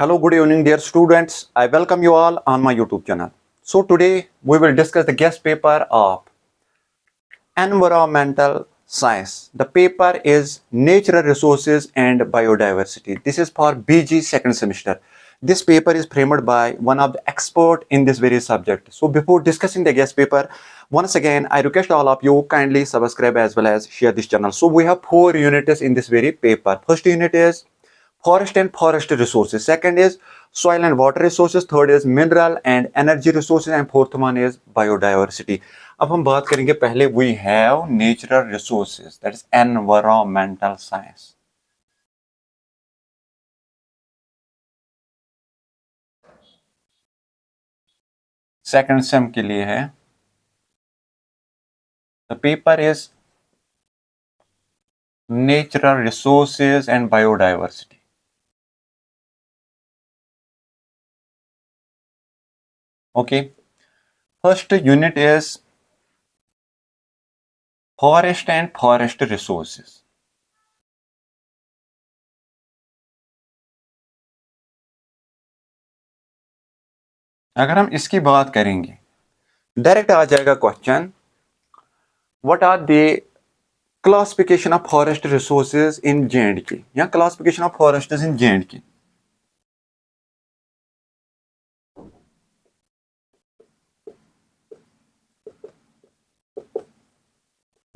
Hello, good evening, dear students. I welcome you all on my YouTube channel. So today we will discuss the guest paper of Environmental Science. The paper is Natural Resources and Biodiversity. This is for BG second semester. This paper is framed by one of the expert in this very subject. So before discussing the guest paper, once again, I request all of you kindly subscribe as well as share this channel. So we have 4 units in this very paper. First unit is forest and forest resources. Second is soil and water resources. Third is mineral and energy resources. And fourth one is biodiversity. अब हम बात करेंगे पहले we have natural resources, that is environmental science. Second same के लिए है. The paper is natural resources and biodiversity. Okay. First unit is forest and forest resources. अगर हम इसकी बात करेंगे डायरेक्ट आ जाएगा question, what are the classification of forest resources in J&K या classification of forest in J&K.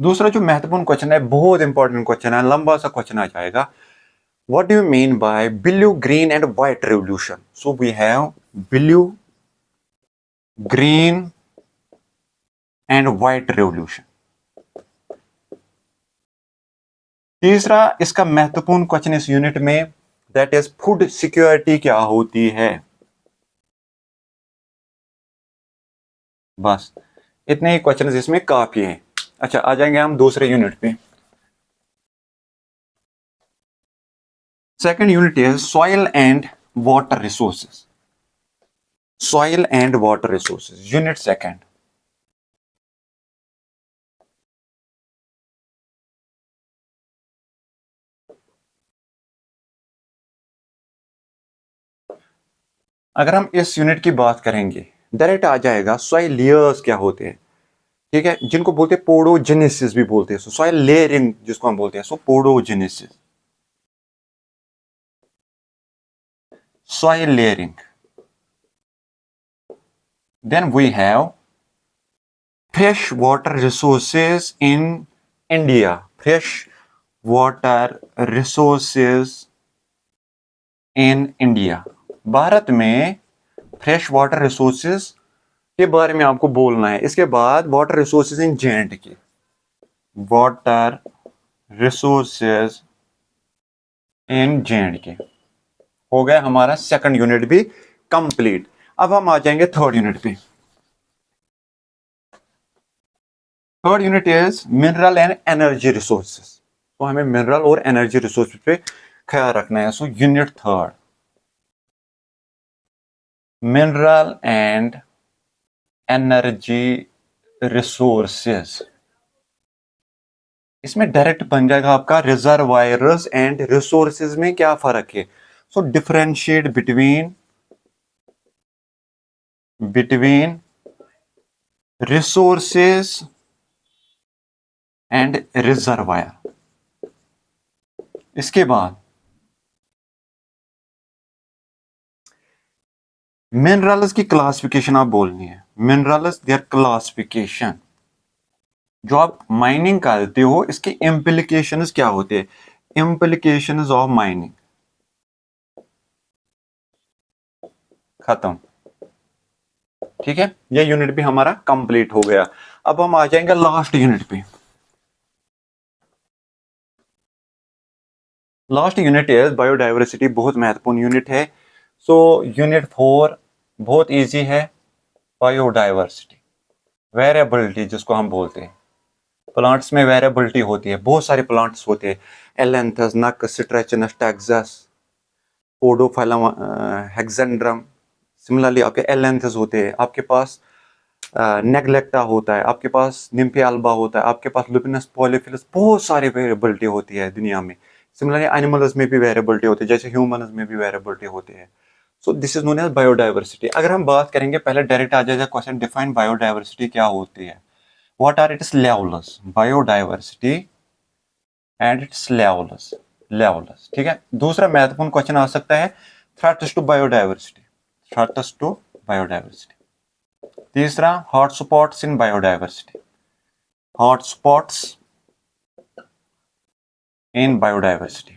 दूसरा जो महत्वपूर्ण क्वेश्चन है, बहुत इंपॉर्टेंट क्वेश्चन है, लंबा सा क्वेश्चन आ जाएगा. What do you mean by blue green and white revolution? So we have blue green and white revolution. तीसरा इसका महत्वपूर्ण क्वेश्चन इस यूनिट में, दैट इज फूड सिक्योरिटी क्या होती है. बस इतने ही क्वेश्चन इसमें काफी हैं. अच्छा, आ जाएंगे हम दूसरे यूनिट पे. Second unit is soil and water resources. Soil and water resources, unit second. अगर हम इस यूनिट की बात करेंगे डायरेक्ट आ जाएगा सॉइल लेयर्स क्या होते हैं. ठीक है, जिनको बोलते हैं पोडोजेनेसिस भी बोलते हैं. सॉइल लेयरिंग जिसको हम बोलते हैं, so pedogenesis, soil layering. Then we have fresh water resources in India. Fresh water resources in India. Bharat में फ्रेश वाटर रिसोर्सेज के बारे में आपको बोलना है. इसके बाद water resources in J&K. Water resources in J&K हो गया हमारा सेकंड यूनिट भी कंप्लीट. अब हम आ जाएंगे थर्ड यूनिट पे. Third unit is mineral and energy resources. तो हमें मिनरल और एनर्जी रिसोर्सेज पे ख्याल रखना है. So unit third, mineral and energy resources. इसमें डायरेक्ट बन जाएगा आपका रिजर्वायर्स एंड रिसोर्सेज में क्या फर्क है. सो differentiate between resources and reservoir. इसके बाद मिनरल्स की क्लासिफिकेशन आप बोलनी है. Minerals there classification. जो आप माइनिंग करते हो इसके इम्प्लीकेशंस क्या होते हैं. Implications of mining. खत्म. ठीक है, ये यूनिट भी हमारा कंप्लीट हो गया. अब हम आ जाएंगे लास्ट यूनिट पे. Last unit is biodiversity. बहुत महत्वपूर्ण यूनिट है. सो यूनिट 4 बहुत इजी है. बायोडाइवर्सिटी, वेरिएबिलिटी जिसको हम बोलते हैं. प्लांट्स में वेरिएबिलिटी होती है. बहुत सारे प्लांट्स होते हैं. एलेंथस, नक्स, स्ट्रेचनस, टैक्सस, पोडोफाइलम, हेक्सेंड्रम. सिमिलरली आपके एलेंथस होते हैं. आपके पास नेग्लेक्टा होता है. आपके पास निम्फिया अल्बा होता है. आपके पास लुपिनस पॉलीफिलस. बहुत सारी वेरिएबिलिटी होती है दुनिया में. सिमिलरली एनिमल्स में भी वेरिएबिलिटी होती है, जैसे ह्यूमन्स में भी वेरिएबिलिटी होती है. So this is known as biodiversity. अगर हम बात करेंगे, पहले डायरेक्ट आ जाएगा क्वेश्चन, डिफाइन बायोडाइवर्सिटी क्या होती है, what are its levels, biodiversity and its levels, ठीक है। दूसरा महत्वपूर्ण क्वेश्चन आ सकता है, threats to biodiversity, threats to biodiversity. तीसरा, hotspots in biodiversity, hotspots in biodiversity.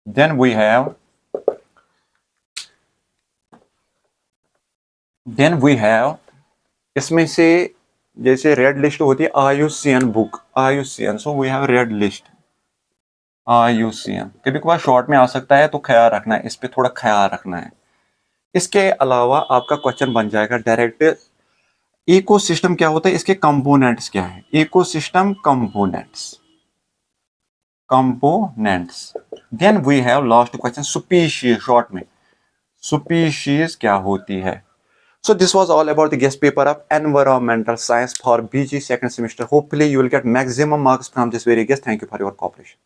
Then we have इसमें से जैसे रेड लिस्ट होती है, IUCN book, IUCN, so we have red list, IUCN। कभी कभार शॉर्ट में आ सकता है, तो ख्याल रखना है, इस पे थोड़ा ख्याल रखना है। इसके अलावा आपका क्वेश्चन बन जाएगा डायरेक्ट, इकोसिस्टम क्या होता है, इसके कंपोनेंट्स क्या है, ecosystem components. Then we have last question, species, short में स्पीशीज क्या होती है। So this was all about the guest paper of environmental science for BG second semester. Hopefully you will get maximum marks from this very guest. Thank you for your cooperation.